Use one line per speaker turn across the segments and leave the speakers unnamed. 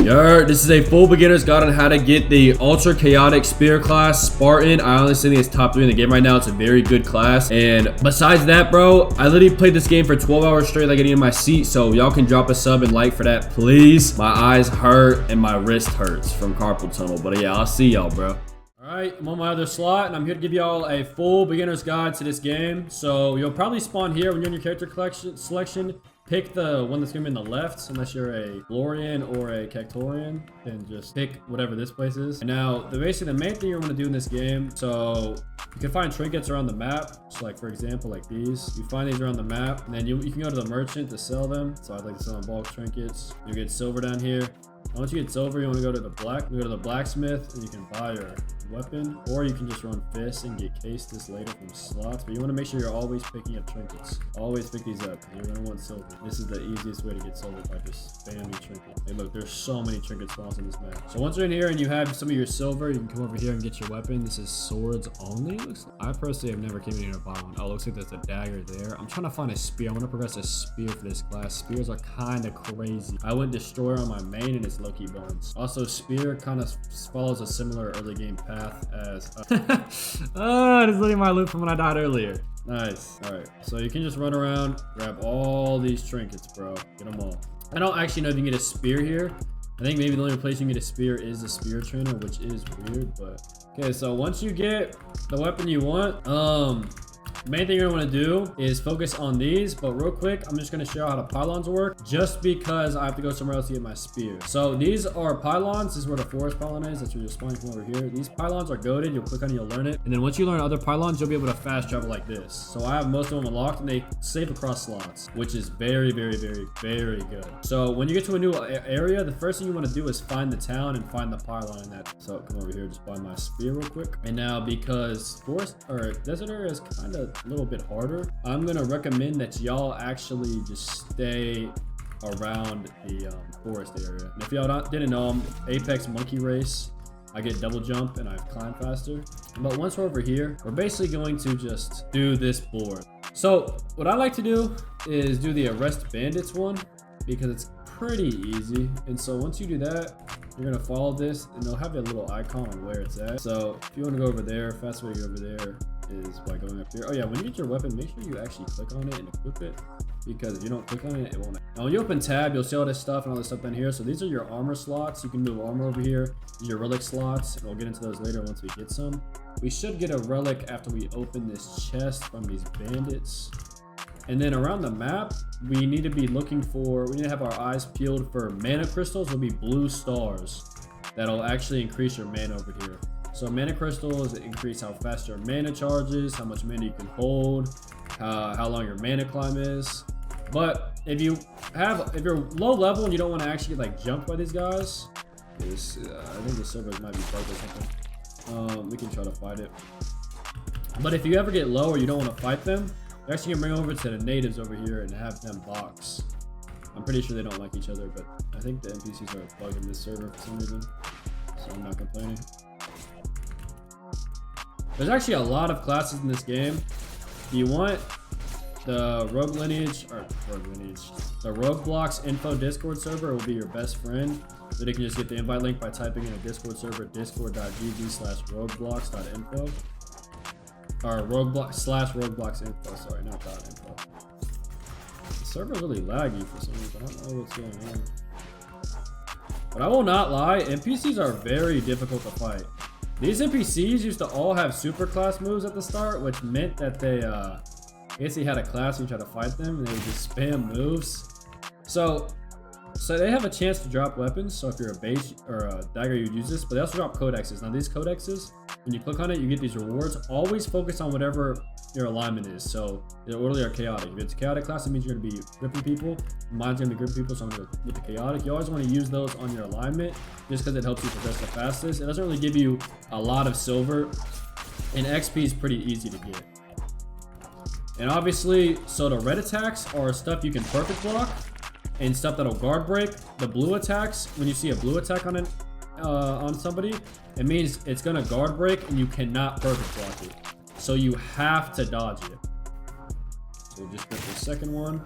This is a full beginner's guide on how to get the ultra chaotic spear class Spartan. I honestly think it's top 3 in the game right now. It's a very good class. And besides that, bro, I literally played this game for 12 hours straight like getting in my seat. So y'all can drop a sub and like for that, please. My eyes hurt and my wrist hurts from carpal tunnel. But yeah, I'll see y'all, bro. Alright, I'm on my other slot, and I'm here to give y'all a full beginner's guide to this game. So you'll probably spawn here when you're in your character selection. Pick the one that's going to be on the left, unless you're a Glorian or a Cactorian, and just pick whatever this place is. And now, basically, the main thing you want to do in this game, so you can find trinkets around the map. So like, for example, like these. You find these around the map, and then you can go to the merchant to sell them. So I'd like to sell them bulk trinkets. You get silver down here. Once you get silver, you want to go to the blacksmith, and you can buy your weapon, or you can just run fists and get case this later from slots. But you want to make sure you're always picking up trinkets. Always pick these up. You're going to want silver. This is the easiest way to get silver by just spamming trinkets. Hey, look, there's so many trinket spawns in this map. So once you're in here and you have some of your silver, you can come over here and get your weapon. This is swords only. Looks like. I personally have never came in here to buy one. Oh, looks like there's a dagger there. I'm trying to find a spear. I want to progress a spear for this class. Spears are kind of crazy. I went destroyer on my main, and it's low-key bones. Also, spear kind of follows a similar early game path as oh, this is literally my loot from when I died earlier. Nice. All right, so you can just run around, grab all these trinkets, bro. Get them all. I don't actually know if you can get a spear here. I think maybe the only place you can get a spear is the spear trainer, which is weird, but okay. So once you get the weapon you want, main thing you're gonna want to do is focus on these. But real quick, I'm just gonna show you how the pylons work, just because I have to go somewhere else to get my spear. So these are pylons. This is where the forest pylon is. That's where you're spawning from over here. These pylons are goated. You'll click on it, you'll learn it, and then once you learn other pylons, you'll be able to fast travel like this. So I have most of them unlocked, and they save across slots, which is very, very, very, very good. So when you get to a new area, the first thing you want to do is find the town and find the pylon in that. So come over here, just buy my spear real quick. And now, because forest or desert area is kind of a little bit harder, I'm gonna recommend that y'all actually just stay around the forest area. And if y'all didn't know, I'm Apex Monkey Race. I get double jump and I climb faster. But once we're over here, we're basically going to just do this board. So what I like to do is do the arrest bandits one, because it's pretty easy. And so once you do that, you're gonna follow this, and they'll have a little icon on where it's at. So if you want to go over there, fast way to go over there is by going up here. Oh yeah, when you get your weapon, make sure you actually click on it and equip it, because if you don't click on it, it won't. Now when you open tab, you'll see all this stuff and all this stuff down here. So these are your armor slots. You can move armor over here. These are your relic slots, and we'll get into those later once we get some. We should get a relic after we open this chest from these bandits. And then around the map, we need to be looking for, we need to have our eyes peeled for mana crystals. Will be blue stars that'll actually increase your mana over here. So mana crystals increase how fast your mana charges, how much mana you can hold, how long your mana climb is. But if you're low level and you don't want to actually get like jumped by these guys, I think the servers might be bugged or something. We can try to fight it. But if you ever get low or you don't want to fight them, you're actually gonna bring over to the natives over here and have them box. I'm pretty sure they don't like each other, but I think the NPCs are bugged in this server for some reason, so I'm not complaining. There's actually a lot of classes in this game. If you want the the RogueBlox info Discord server will be your best friend. Then you can just get the invite link by typing in a Discord server, discord.gg/rogueblox.info. Or /rogueblox.info, sorry, not .info. The server's really laggy for some reason. I don't know what's going on. But I will not lie, NPCs are very difficult to fight. These NPCs used to all have super class moves at the start, which meant that they basically had a class and you try to fight them, and they would just spam moves. So they have a chance to drop weapons. So if you're a base or a dagger, you'd use this. But they also drop codexes. Now these codexes, when you click on it, you get these rewards. Always focus on whatever your alignment is. So either orderly or chaotic. If it's a chaotic class, it means you're going to be gripping people. Mine's going to be gripping people, so I'm going to go with the chaotic. You always want to use those on your alignment, just because it helps you progress the fastest. It doesn't really give you a lot of silver, and XP is pretty easy to get. And obviously, so the red attacks are stuff you can perfect block, and stuff that'll guard break. The blue attacks, when you see a blue attack on somebody, it means it's gonna guard break and you cannot perfect block it. So you have to dodge it. So just grip the second one.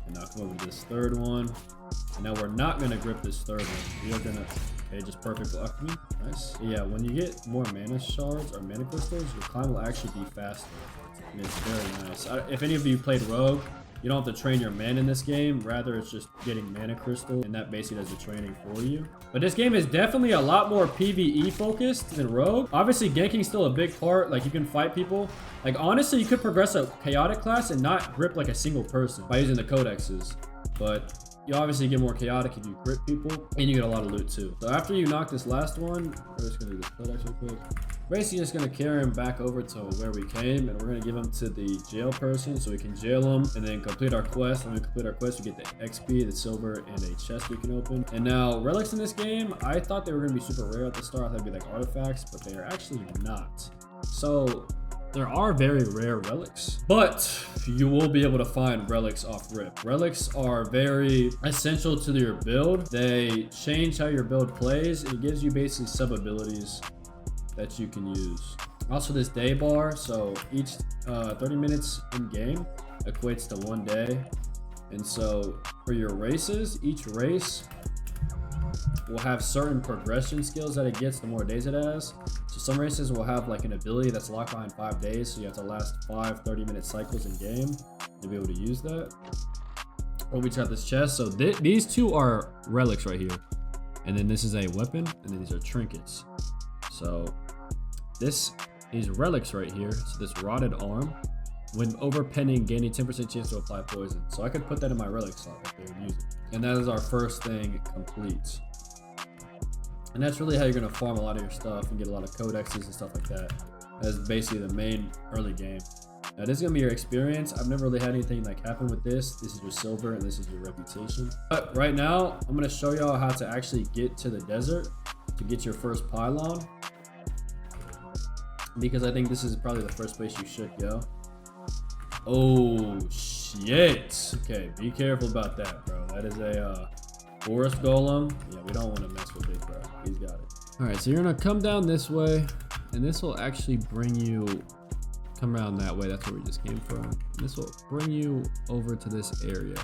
And now come over to this third one. Now we're not gonna grip this third one. We are gonna, okay, just perfect block me. Nice. Yeah, when you get more mana shards or mana crystals, your climb will actually be faster. And it's very nice. If any of you played Rogue, you don't have to train your mana in this game. Rather, it's just getting mana crystal, and that basically does the training for you. But this game is definitely a lot more PvE focused than Rogue. Obviously, ganking's still a big part. Like, you can fight people. Like, honestly, you could progress a chaotic class and not grip like a single person by using the codexes. But you obviously get more chaotic if you grip people, and you get a lot of loot too. So after you knock this last one, we're just gonna do this codex real quick. Basically just gonna carry him back over to where we came, and we're gonna give him to the jail person so we can jail him and then complete our quest. When we complete our quest, we get the XP, the silver, and a chest we can open. And now relics in this game, I thought they were gonna be super rare at the start. I thought they'd be like artifacts, but they are actually not. So there are very rare relics, but you will be able to find relics off rip. Relics are very essential to your build. They change how your build plays. It gives you basically sub abilities that you can use. Also this day bar, so each 30 minutes in game equates to 1 day. And so for your races, each race will have certain progression skills that it gets the more days it has. So some races will have like an ability that's locked behind 5 days, so you have to last 5 30-minute cycles in game to be able to use that. Or we got this chest. So these two are relics right here, and then this is a weapon, and then these are trinkets. So this is relics right here. So this rotted arm, when overpenning, gaining 10% chance to apply poison. So I could put that in my relic slot right there and use it. And that is our first thing complete. And that's really how you're gonna farm a lot of your stuff and get a lot of codexes and stuff like that. That's basically the main early game. Now this is gonna be your experience. I've never really had anything like happen with this. This is your silver and this is your reputation. But right now, I'm gonna show y'all how to actually get to the desert to get your first pylon, because I think this is probably the first place you should go. Oh shit. Okay, be careful about that, bro. That is a forest golem. Yeah, we don't want to mess with Big Bro. He's got it. All right, so you're gonna come down this way, and this will actually bring you, come around that way. That's where we just came from. This will bring you over to this area.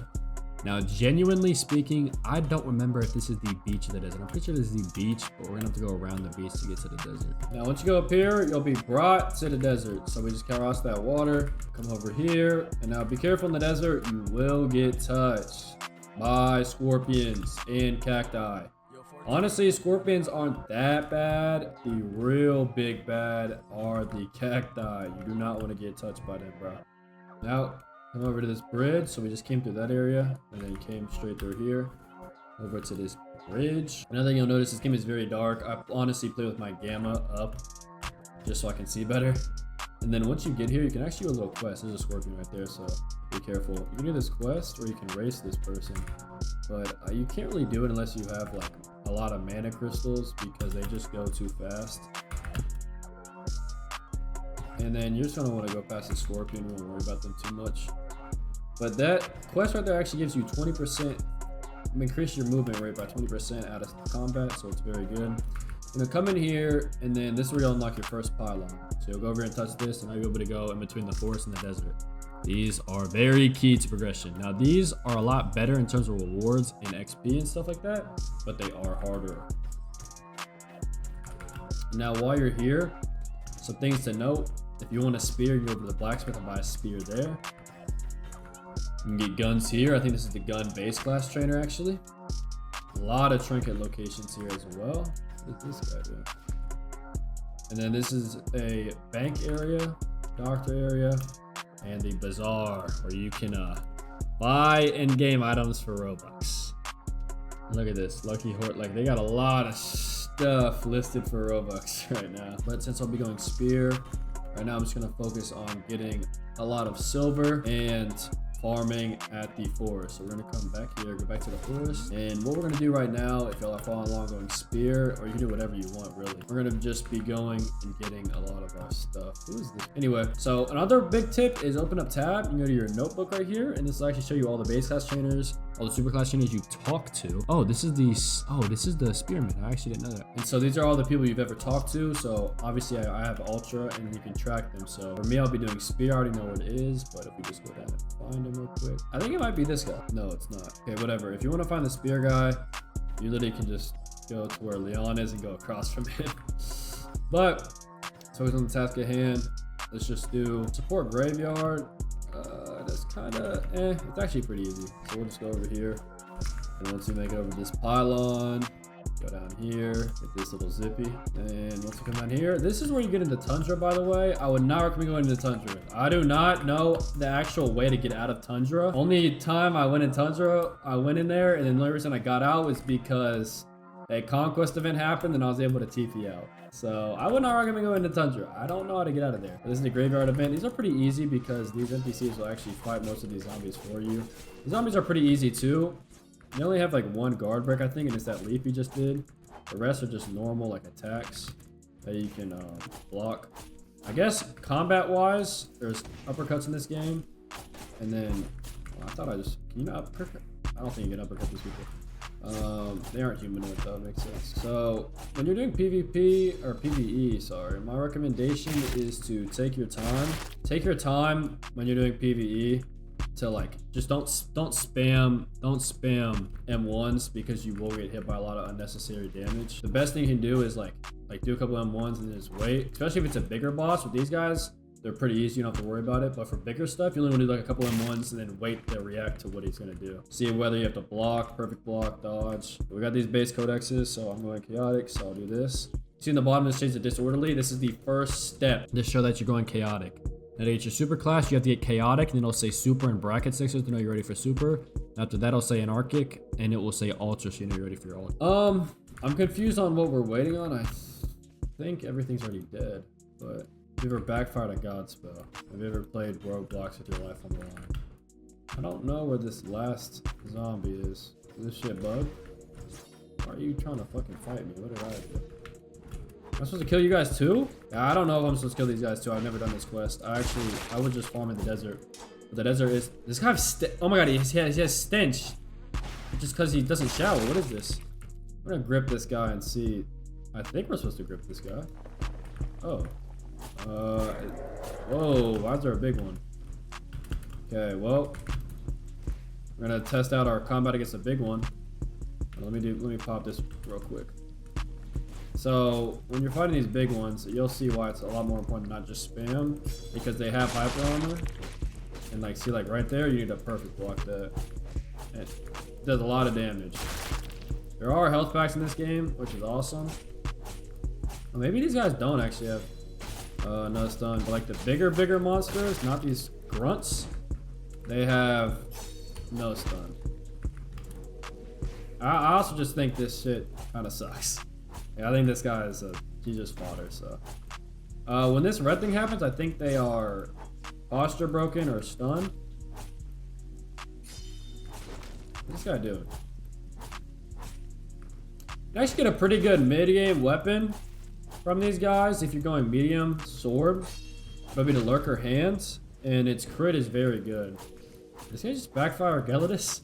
Now, genuinely speaking, I don't remember if this is the beach of the desert. I'm pretty sure this is the beach, but we're gonna have to go around the beach to get to the desert. Now, once you go up here, you'll be brought to the desert. So we just cross that water, come over here, and now be careful in the desert. You will get touched by scorpions and cacti. Honestly, scorpions aren't that bad. The real big bad are the cacti. You do not want to get touched by them, bro. Now, come over to this bridge. So we just came through that area and then came straight through here over to this bridge. Another thing you'll notice, this game is very dark. I honestly play with my gamma up just so I can see better. And then once you get here, you can actually do a little quest. There's a scorpion right there, so be careful. You can do this quest or you can race this person, but you can't really do it unless you have like a lot of mana crystals, because they just go too fast. And then you're just gonna want to go past the scorpion. We won't worry about them too much. But that quest right there actually gives you 20%, increase your movement rate by 20% out of combat, so it's very good. You're gonna come in here, and then this is where you'll unlock your first pylon. So you'll go over and touch this, and now you'll be able to go in between the forest and the desert. These are very key to progression. Now these are a lot better in terms of rewards and XP and stuff like that, but they are harder. Now while you're here, some things to note. If you want a spear, you go over to the blacksmith and buy a spear there. You can get guns here. I think this is the gun base class trainer actually. A lot of trinket locations here as well. What is this guy doing? And then this is a bank area, doctor area, and the bazaar where you can buy in-game items for Robux. Look at this, Lucky Hort. Like, they got a lot of stuff listed for Robux right now. But since I'll be going spear, right now I'm just gonna focus on getting a lot of silver and farming at the forest. So we're gonna come back here, go back to the forest, and what we're gonna do right now, if y'all are following along, going spear, or you can do whatever you want really, we're gonna just be going and getting a lot of our stuff. Who is this? Anyway, so another big tip is open up tab. You can go to your notebook right here, and this will actually show you all the base class trainers, all the super class trainers you talk to. Oh, this is the spearman. I actually didn't know that. And so these are all the people you've ever talked to. So obviously I have ultra, and you can track them. So for me, I'll be doing spear. I already know where it is, but if we just go down and find find him real quick. I think it might be this guy. No, it's not. Okay, whatever. If you want to find the spear guy, you literally can just go to where Leon is and go across from him. But so he's on the task at hand. Let's just do support graveyard. That's kind of it's actually pretty easy. So we'll just go over here, and once we make it over this pylon, go down here, get this little zippy, and once we come down here, this is where you get into Tundra, by the way. I would not recommend going into Tundra. I do not know the actual way to get out of Tundra. Only time I went in Tundra, I went in there, and then the only reason I got out was because a conquest event happened and I was able to TP out. So I would not recommend going into Tundra. I don't know how to get out of there. This is the graveyard event. These are pretty easy because these NPCs will actually fight most of these zombies for you. The zombies are pretty easy too. You only have like one guard break, I think, and it's that leap you just did. The rest are just normal like attacks that you can block. I guess combat wise, there's uppercuts in this game. And then, well, I thought I just, can you not uppercut? I don't think you can uppercut these people. They aren't humanoid though, makes sense. So when you're doing PvP or PvE, sorry, my recommendation is to take your time. Take your time when you're doing PvE to like, just don't spam M1s because you will get hit by a lot of unnecessary damage. The best thing you can do is like do a couple M1s and then just wait, especially if it's a bigger boss. With these guys, they're pretty easy, you don't have to worry about it. But for bigger stuff, you only want to do like a couple M1s and then wait to react to what he's going to do. See whether you have to block, perfect block, dodge. We got these base codexes, so I'm going chaotic, so I'll do this. See in the bottom, this change to disorderly. This is the first step to show that you're going chaotic. Now to get your super class, you have to get chaotic, and then it'll say super in bracket sixes to know you're ready for super. After that, it'll say anarchic, and it will say ultra, so you know you're ready for your ultra. I'm confused on what we're waiting on. I think everything's already dead, but have you ever backfired a god spell? Have you ever played RogueBlox with your life on the line? I don't know where this last zombie is. Is this shit bugged? Why are you trying to fucking fight me? What did I do? Am I supposed to kill you guys too? Yeah, I don't know if I'm supposed to kill these guys too. I've never done this quest. I would just farm in the desert. But the desert is, this guy oh my god, he has stench. Just because he doesn't shower. What is this? We're gonna grip this guy and see. I think we're supposed to grip this guy. Oh. Whoa, why is there a big one? Okay, well, we're gonna test out our combat against a big one. Let me pop this real quick. So when you're fighting these big ones, you'll see why it's a lot more important to not just spam, because they have hyper armor. And like, see, like right there, you need a perfect block that. It does a lot of damage. There are health packs in this game, which is awesome. Well, maybe these guys don't actually have no stun, but like the bigger monsters, not these grunts, they have no stun. I also just think this shit kind of sucks. Yeah, I think this guy is he's just fodder. So when this red thing happens, I think they are posture broken or stunned. What's this guy doing? You actually get a pretty good mid-game weapon from these guys if you're going medium sword. Maybe the lurker hands, and its crit is very good. This guy just backfire Gelatus.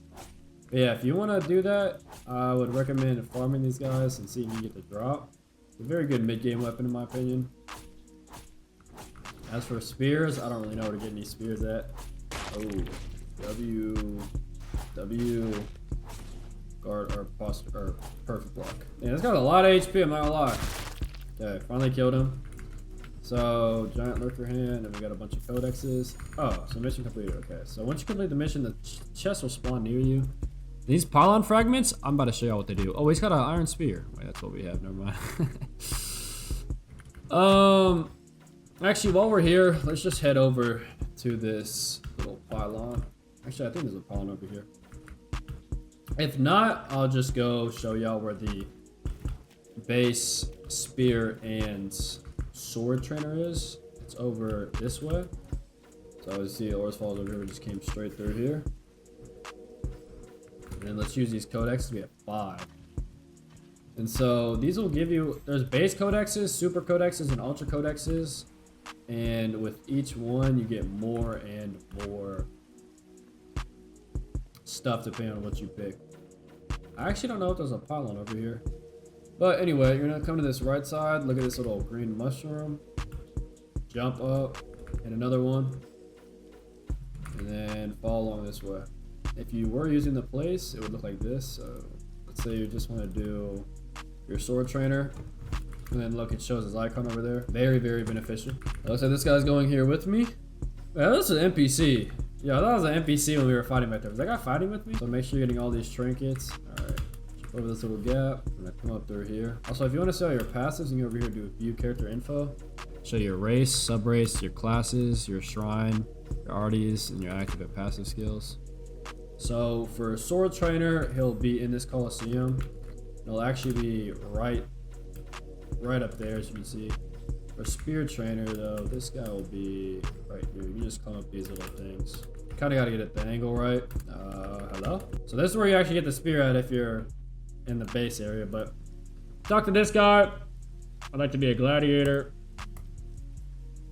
But yeah, if you want to do that, I would recommend farming these guys and see if you can get the drop. It's a very good mid-game weapon in my opinion. As for spears, I don't really know where to get any spears at. Oh, W, guard or posture or perfect block. Yeah, this got a lot of HP. I'm not gonna lie. Okay, finally killed him. So giant lurker hand, and we got a bunch of codexes. Oh, so mission completed. Okay, so once you complete the mission, the chest will spawn near you. These pylon fragments, I'm about to show y'all what they do. Oh, he's got an iron spear. Wait, that's what we have. Never mind. Actually, while we're here, let's just head over to this little pylon. Actually, I think there's a pylon over here. If not, I'll just go show y'all where the base, spear, and sword trainer is. It's over this way. So as you see, Oris Falls over here, we just came straight through here. And then let's use these codexes. We have 5. And so these will give you, there's base codexes, super codexes, and ultra codexes. And with each one, you get more and more stuff depending on what you pick. I actually don't know if there's a pylon over here. But anyway, you're gonna come to this right side, look at this little green mushroom, jump up, and another one. and then follow along this way. If you were using the place, it would look like this. So let's say you just want to do your sword trainer, and then look, it shows his icon over there. Very, very beneficial. It looks like this guy's going here with me. Yeah, this is an NPC. Yeah, that was an NPC when we were fighting back there. Was that guy fighting with me? So make sure you're getting all these trinkets. All right, jump over this little gap. I'm gonna come up through here. Also, if you want to see all your passives, you can go over here and do view character info. Show your race, sub-race, your classes, your shrine, your arties, and your active and passive skills. So for sword trainer, he'll be in this Coliseum. It'll actually be right up there, as you can see. For spear trainer though, this guy will be right here. You just climb up these little things. Kind of got to get it the angle right. Hello? So this is where you actually get the spear at if you're in the base area. But talk to this guy. I'd like to be a gladiator.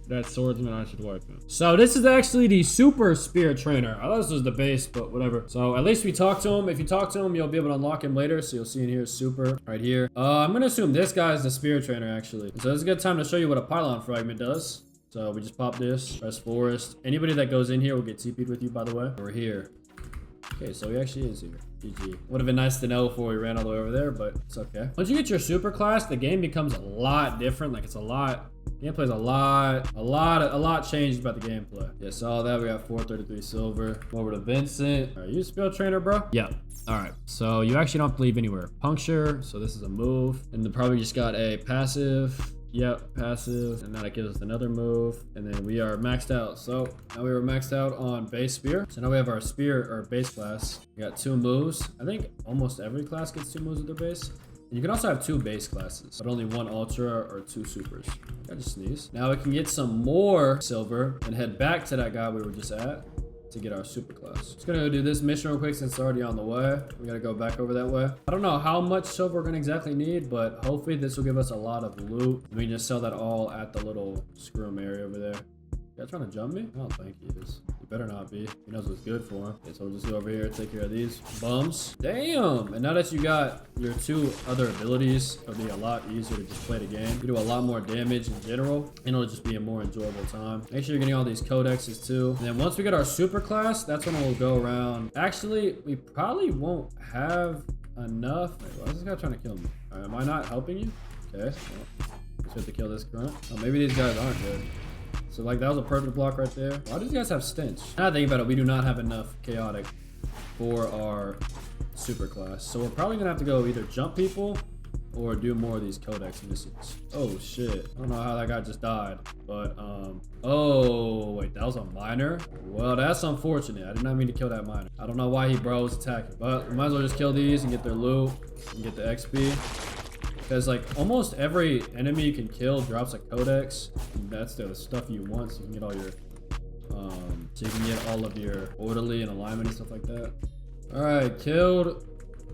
That swordsman I should wipe him. So this is actually the super spear trainer. I thought this was the base, but whatever. So at least we talked to him. If you talk to him, you'll be able to unlock him later. So you'll see in here super right here. I'm gonna assume this guy is the spear trainer actually. So this is a good time to show you what a pylon fragment does. So we just pop this, press forest. Anybody that goes in here will get TP'd with you, by the way. We're here. Okay, so he actually is here. GG. Would have been nice to know before we ran all the way over there, but it's okay. Once you get your super class, the game becomes a lot different. Like it's a lot. Gameplay's a lot changed about the gameplay. Yeah, saw that. We got 433 silver. Over to Vincent. Are you a spell trainer, bro? Yeah. All right. So you actually don't have to leave anywhere. Puncture. So this is a move. And then probably just got a passive. Yep, passive. And now that gives us another move. And then we are maxed out. So now we were maxed out on base spear. So now we have our spear or base class. We got 2 moves. I think almost every class gets 2 moves with their base. And you can also have 2 base classes, but only 1 ultra or 2 supers. I just sneeze. Now we can get some more silver and head back to that guy we were just at to get our super class. Just gonna go do this mission real quick since it's already on the way. We gotta go back over that way. I don't know how much silver we're gonna exactly need, but hopefully this will give us a lot of loot. We can just sell that all at the little scrum area over there. You guys trying to jump me? I don't think he is. He better not be. He knows what's good for him. Okay, so we'll just go over here and take care of these bums. Damn! And now that you got your 2 other abilities, it'll be a lot easier to just play the game. You do a lot more damage in general, and it'll just be a more enjoyable time. Make sure you're getting all these codexes too. And then once we get our super class, that's when we'll go around. Actually, we probably won't have enough. Wait, why is this guy trying to kill me? Alright, am I not helping you? Okay, well, just have to kill this grunt. Oh, maybe these guys aren't good. So like that was a perfect block right there. Why do these guys have stench? Now I think about it, we do not have enough chaotic for our super class. So we're probably gonna have to go either jump people or do more of these codex missions. Oh shit. I don't know how that guy just died. But oh wait, that was a miner? Well, that's unfortunate. I did not mean to kill that miner. I don't know why he was attacking. But we might as well just kill these and get their loot and get the XP. Because like almost every enemy you can kill drops a codex. And that's the stuff you want, so you can get all your so you can get all of your orderly and alignment and stuff like that. Alright, killed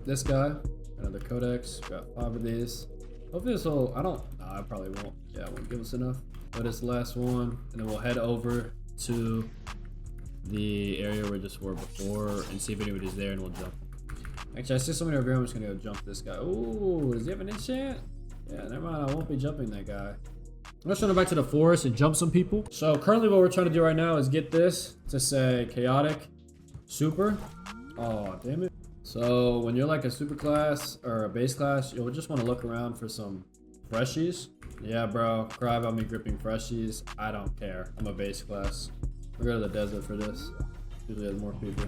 this guy. Another codex. Got 5 of these. Hopefully this will I probably won't. Yeah, it won't give us enough. But it's the last one. And then we'll head over to the area we just were before and see if anybody's there, and we'll jump. Actually, I see somebody over here. I'm just gonna go jump this guy. Ooh, does he have an enchant? Yeah, never mind. I won't be jumping that guy. Let's run back to the forest and jump some people. So currently what we're trying to do right now is get this to say chaotic super. Oh, damn it. So when you're like a super class or a base class, you'll just want to look around for some freshies. Yeah, bro. Cry about me gripping freshies. I don't care. I'm a base class. We'll go to the desert for this. Usually has more people.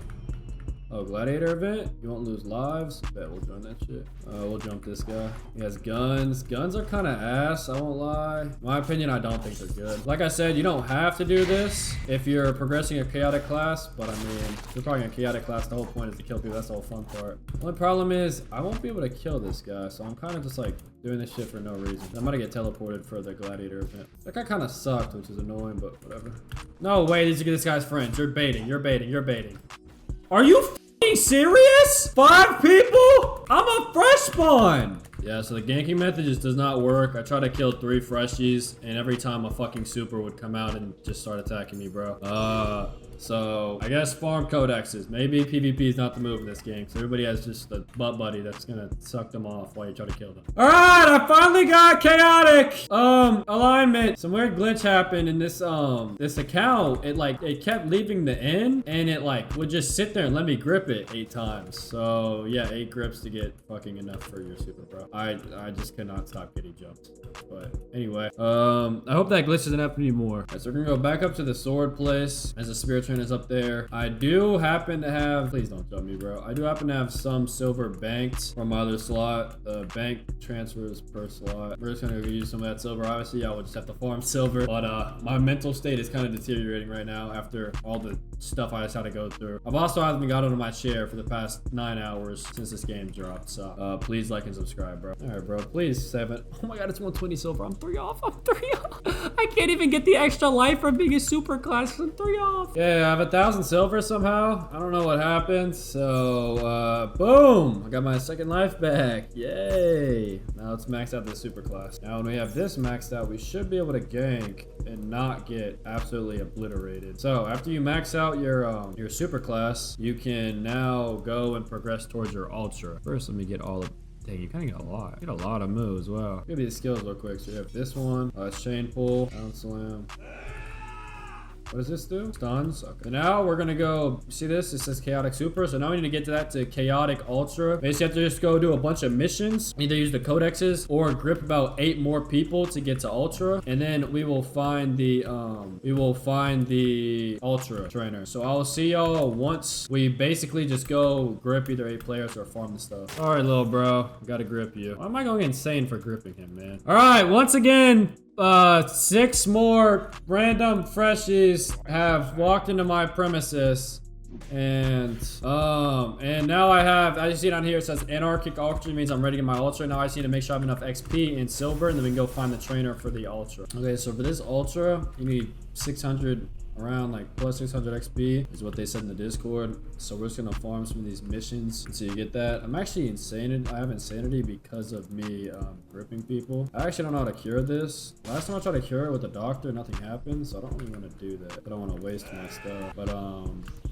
Oh, gladiator event? You won't lose lives? Bet we'll join that shit. We'll jump this guy. He has guns. Guns are kind of ass, I won't lie. In my opinion, I don't think they're good. Like I said, you don't have to do this if you're progressing a chaotic class, but I mean, if you're probably a chaotic class, the whole point is to kill people. That's the whole fun part. The only problem is, I won't be able to kill this guy, so I'm kind of just like doing this shit for no reason. I'm gonna get teleported for the gladiator event. That guy kind of sucked, which is annoying, but whatever. No way, these are this guy's friends. You're baiting, you're baiting, you're baiting. Are you f***ing serious? 5 people? I'm a fresh spawn. Yeah, so the ganking method just does not work. I tried to kill 3 freshies, and every time a fucking super would come out and just start attacking me, bro. So I guess farm codexes. Maybe PvP is not the move in this game, because everybody has just a butt buddy that's gonna suck them off while you try to kill them. All right, I finally got chaotic alignment. Some weird glitch happened in this this account. It kept leaving the end, and it like would just sit there and let me grip it 8 times. So yeah, 8 grips to get fucking enough for your super, bro. I just cannot stop getting jumped. But anyway, I hope that glitch doesn't happen anymore. Alright, so we're gonna go back up to the sword place as the spirit trainer's up there. I do happen to have, please don't jump me, bro. I do happen to have some silver banked from my other slot. The bank transfers per slot. We're just gonna use some of that silver. Obviously, I would just have to farm silver. But my mental state is kind of deteriorating right now after all the stuff I just had to go through. I've also haven't got out of my chair for the past 9 hours since this game dropped. So please like and subscribe, bro. All right, bro. Please 7. Oh my god, it's 120 silver. I'm 3 off. I'm 3 off. I can't even get the extra life from being a super class. I'm 3 off. Yeah, I have 1,000 silver somehow. I don't know what happened. So boom, I got my 2nd life back. Yay. Now let's max out the super class. Now when we have this maxed out, we should be able to gank and not get absolutely obliterated. So after you max out your super class, you can now go and progress towards your ultra. First, let me get all of. Dang, you kind of get a lot. You get a lot of moves. Wow. Give me the skills real quick. So you have this one, chain pull, down slam. What does this do? Stuns. Okay. So now we're gonna go. See this? It says chaotic super. So now we need to get to that to chaotic ultra. Basically, you have to just go do a bunch of missions. Either use the codexes or grip about 8 more people to get to ultra, and then we will find the ultra trainer. So I'll see y'all once we basically just go grip either 8 players or farm the stuff. All right, little bro, gotta grip you. Why am I going insane for gripping him, man? All right, once again. 6 more random freshies have walked into my premises, and now I have, as you see down here, it says anarchic ultra, means I'm ready to get my ultra. Now I just need to make sure I have enough XP and silver, and then we can go find the trainer for the ultra. Okay, so for this ultra, you need 600. Around like plus 600 XP is what they said in the Discord. So we're just gonna farm some of these missions until you get that. I'm actually insane. I have insanity because of me gripping people. I actually don't know how to cure this. Last time I tried to cure it with the doctor, nothing happened. So I don't really want to do that. I don't want to waste my stuff. But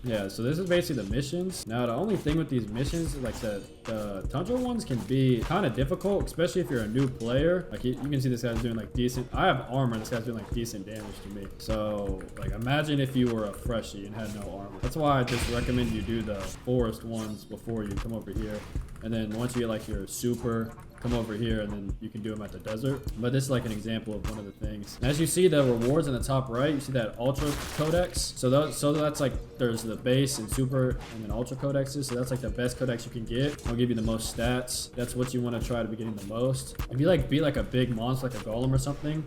yeah. So this is basically the missions. Now the only thing with these missions is like the tundra ones can be kind of difficult, especially if you're a new player. Like you can see this guy's doing like decent. I have armor. This guy's doing like decent damage to me. So like imagine if you were a freshie and had no armor. That's why I just recommend you do the forest ones before you come over here. And then once you get like your super, come over here and then you can do them at the desert. But this is like an example of one of the things. And as you see the rewards in the top right, you see that ultra codex. So that's like, there's the base and super and then ultra codexes. So that's like the best codex you can get. It'll give you the most stats. That's what you want to try to be getting the most. If you like beat like a big monster, like a golem or something,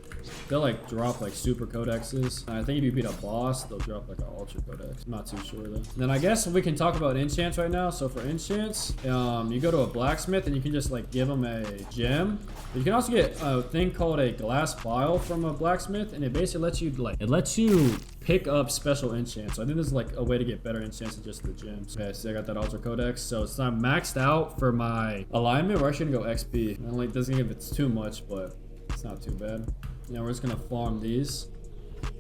they'll like drop like super codexes. And I think if you beat a boss, they'll drop like an ultra codex. I'm not too sure though. And then I guess we can talk about enchants right now. So for enchants, you go to a blacksmith and you can just like give them a gem. You can also get a thing called a glass vial from a blacksmith, and it basically lets you pick up special enchants. So I think this is like a way to get better enchants than just the gems. Okay, so I got that ultra codex. So it's not maxed out for my alignment. We're actually gonna go XP. It only doesn't give it too much, but it's not too bad. Now we're just gonna farm these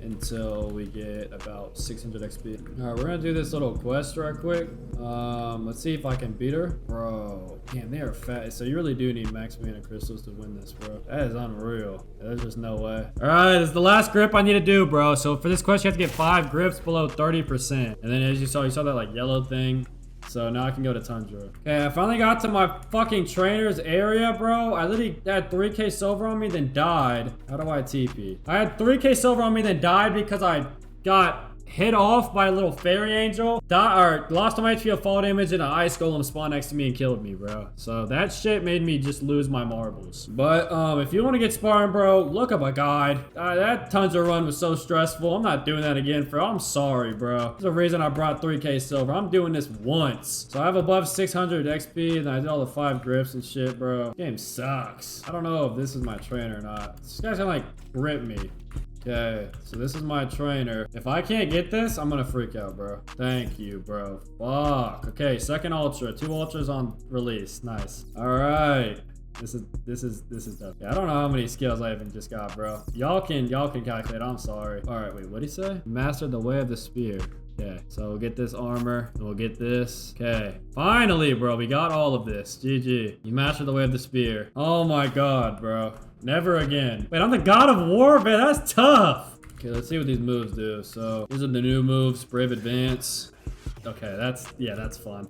until we get about 600 XP. All right, we're gonna do this little quest right quick. Let's see if I can beat her. Bro, damn, they are fat. So you really do need max mana crystals to win this, bro. That is unreal. There's just no way. All right, this is the last grip I need to do, bro. So for this quest, you have to get 5 grips below 30%. And then as you saw that like yellow thing. So now I can go to Tundra. Okay, I finally got to my fucking trainer's area, bro. I literally had 3k silver on me, then died. How do I TP? I had 3k silver on me, then died because I got hit off by a little fairy angel. Lost all my HP of fall damage, and an ice golem spawned next to me and killed me, bro. So that shit made me just lose my marbles. But if you want to get Spartan, bro, look up a guide. That Tundra run was so stressful. I'm not doing that again, I'm sorry, bro. There's a reason I brought 3k silver. I'm doing this once. So I have above 600 XP, and I did all the 5 grips and shit, bro. This game sucks. I don't know if this is my trainer or not. This guy's gonna like rip me. Okay, so this is my trainer. If I can't get this, I'm gonna freak out, bro. Thank you, bro. Fuck. Okay, second ultra. 2 ultras on release. Nice. All right. This is tough. Yeah, I don't know how many skills I even just got, bro. Y'all can calculate. I'm sorry. All right, wait, what'd he say? Master the way of the spear. Okay, so we'll get this armor, and we'll get this. Okay, finally, bro, we got all of this. GG. You mastered the way of the spear. Oh my god, bro. Never again. Wait, I'm the god of war? Man, that's tough. Okay, let's see what these moves do. So, these are the new moves. Brave Advance. Okay, that's fun.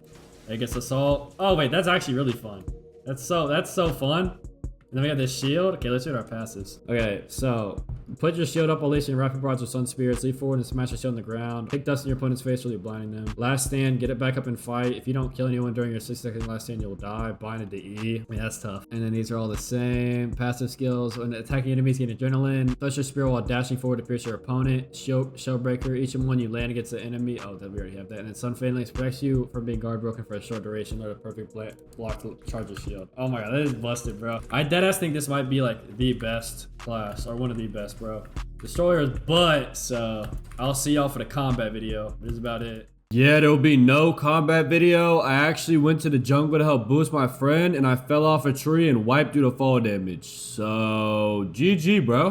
I guess Assault. Oh, wait, that's actually really fun. That's so fun. And then we have this shield. Okay, let's see what our pass is. Okay, so put your shield up while lacing your rapid rods with sun spirits. Leap forward and smash your shield on the ground. Kick dust in your opponent's face while you're blinding them. Last stand, get it back up and fight. If you don't kill anyone during your 6-second last stand, you'll die. Blinded to E. I mean, that's tough. And then these are all the same. Passive skills. When attacking enemies, gain adrenaline. Touch your spear while dashing forward to pierce your opponent. Shell breaker. Each one you land against the enemy. Oh, we already have that. And then sun phalanx protects you from being guard broken for a short duration. Let a perfect block to charge your shield. Oh my god, that is busted, bro. I deadass think this might be like the best class, or one of the best, bro. Destroyer's butt. So I'll see y'all for the combat video. This is about it. Yeah, there will be no combat video. I actually went to the jungle to help boost my friend, and I fell off a tree and wiped due to fall damage. So GG, bro.